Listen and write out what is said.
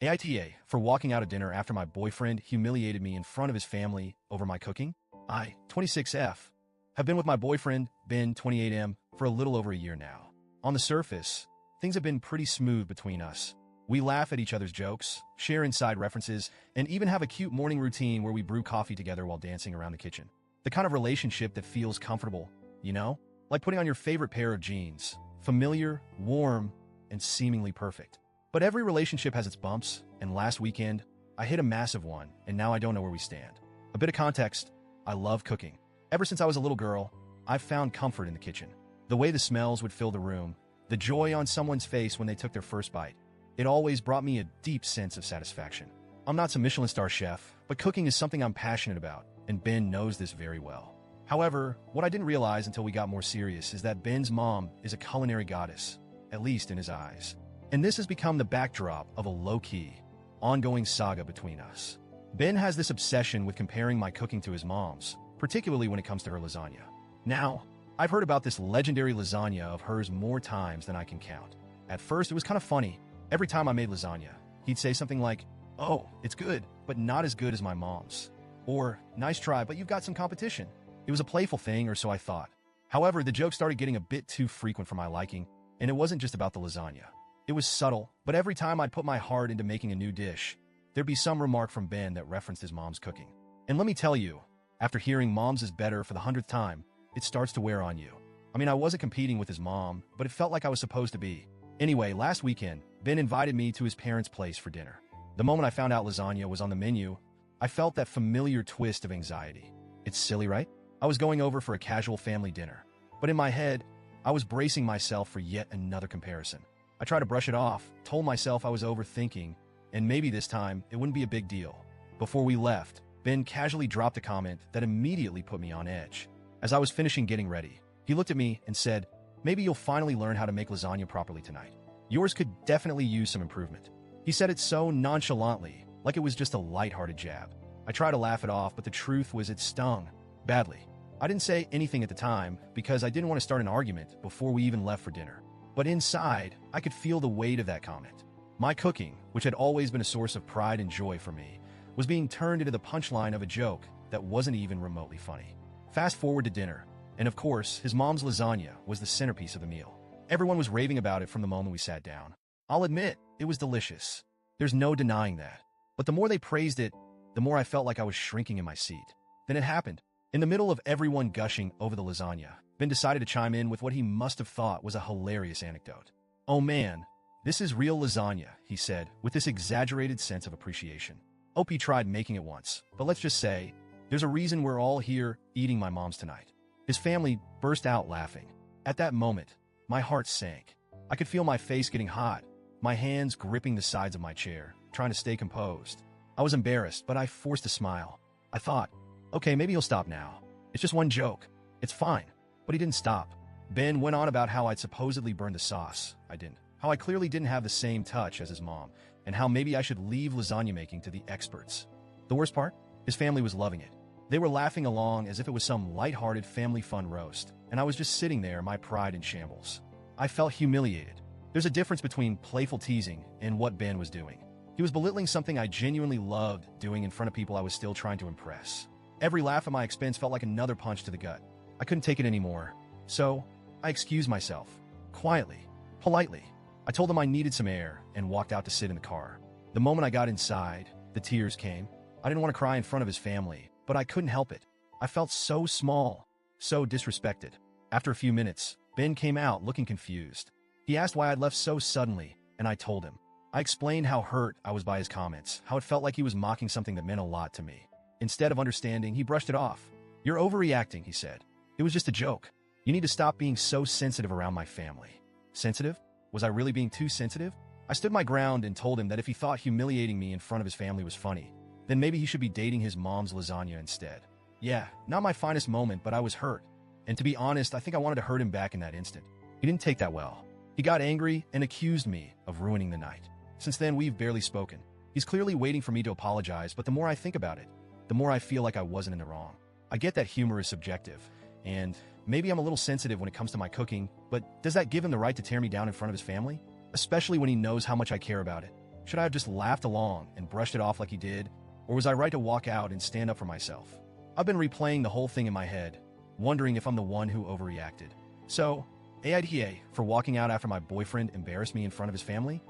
AITA for walking out of dinner after my boyfriend humiliated me in front of his family over my cooking. I, 26F, have been with my boyfriend, Ben, 28M, for a little over a year now. On the surface, things have been pretty smooth between us. We laugh at each other's jokes, share inside references, and even have a cute morning routine where we brew coffee together while dancing around the kitchen. The kind of relationship that feels comfortable, you know? Like putting on your favorite pair of jeans. Familiar, warm, and seemingly perfect. But every relationship has its bumps, and last weekend, I hit a massive one, and now I don't know where we stand. A bit of context, I love cooking. Ever since I was a little girl, I've found comfort in the kitchen. The way the smells would fill the room, the joy on someone's face when they took their first bite. It always brought me a deep sense of satisfaction. I'm not some Michelin star chef, but cooking is something I'm passionate about, and Ben knows this very well. However, what I didn't realize until we got more serious is that Ben's mom is a culinary goddess, at least in his eyes. And this has become the backdrop of a low-key, ongoing saga between us. Ben has this obsession with comparing my cooking to his mom's, particularly when it comes to her lasagna. Now, I've heard about this legendary lasagna of hers more times than I can count. At first, it was kind of funny. Every time I made lasagna, he'd say something like, "Oh, it's good, but not as good as my mom's." Or, "Nice try, but you've got some competition." It was a playful thing, or so I thought. However, the joke started getting a bit too frequent for my liking, and it wasn't just about the lasagna. It was subtle, but every time I'd put my heart into making a new dish, there'd be some remark from Ben that referenced his mom's cooking. And let me tell you, after hearing mom's is better for the 100th time, it starts to wear on you. I mean, I wasn't competing with his mom, but it felt like I was supposed to be. Anyway, last weekend, Ben invited me to his parents' place for dinner. The moment I found out lasagna was on the menu, I felt that familiar twist of anxiety. It's silly, right? I was going over for a casual family dinner, but in my head, I was bracing myself for yet another comparison. I tried to brush it off, told myself I was overthinking, and maybe this time it wouldn't be a big deal. Before we left, Ben casually dropped a comment that immediately put me on edge. As I was finishing getting ready, he looked at me and said, "Maybe you'll finally learn how to make lasagna properly tonight. Yours could definitely use some improvement." He said it so nonchalantly, like it was just a lighthearted jab. I tried to laugh it off, but the truth was it stung badly. I didn't say anything at the time because I didn't want to start an argument before we even left for dinner. But inside, I could feel the weight of that comment. My cooking, which had always been a source of pride and joy for me, was being turned into the punchline of a joke that wasn't even remotely funny. Fast forward to dinner, and of course, his mom's lasagna was the centerpiece of the meal. Everyone was raving about it from the moment we sat down. I'll admit, it was delicious. There's no denying that. But the more they praised it, the more I felt like I was shrinking in my seat. Then it happened. In the middle of everyone gushing over the lasagna, Ben decided to chime in with what he must have thought was a hilarious anecdote. "Oh man, this is real lasagna," he said, with this exaggerated sense of appreciation. OP tried making it once, but let's just say, there's a reason we're all here eating my mom's tonight. His family burst out laughing. At that moment, my heart sank. I could feel my face getting hot, my hands gripping the sides of my chair, trying to stay composed. I was embarrassed, but I forced a smile. I thought, okay, maybe he'll stop now. It's just one joke. It's fine. But he didn't stop. Ben went on about how I'd supposedly burned the sauce. I didn't. How I clearly didn't have the same touch as his mom, and how maybe I should leave lasagna making to the experts. The worst part? His family was loving it. They were laughing along as if it was some lighthearted family fun roast, and I was just sitting there, my pride in shambles. I felt humiliated. There's a difference between playful teasing and what Ben was doing. He was belittling something I genuinely loved doing in front of people I was still trying to impress. Every laugh at my expense felt like another punch to the gut. I couldn't take it anymore, so I excused myself, quietly, politely. I told him I needed some air and walked out to sit in the car. The moment I got inside, the tears came. I didn't want to cry in front of his family, but I couldn't help it. I felt so small, so disrespected. After a few minutes, Ben came out looking confused. He asked why I'd left so suddenly, and I told him. I explained how hurt I was by his comments, how it felt like he was mocking something that meant a lot to me. Instead of understanding, he brushed it off. "You're overreacting," he said. "It was just a joke. You need to stop being so sensitive around my family." Sensitive? Was I really being too sensitive? I stood my ground and told him that if he thought humiliating me in front of his family was funny, then maybe he should be dating his mom's lasagna instead. Yeah, not my finest moment, but I was hurt. And to be honest, I think I wanted to hurt him back in that instant. He didn't take that well. He got angry and accused me of ruining the night. Since then, we've barely spoken. He's clearly waiting for me to apologize, but the more I think about it, the more I feel like I wasn't in the wrong. I get that humor is subjective, and maybe I'm a little sensitive when it comes to my cooking, but does that give him the right to tear me down in front of his family? Especially when he knows how much I care about it. Should I have just laughed along and brushed it off like he did, or was I right to walk out and stand up for myself? I've been replaying the whole thing in my head, wondering if I'm the one who overreacted. So, AITA for walking out after my boyfriend embarrassed me in front of his family?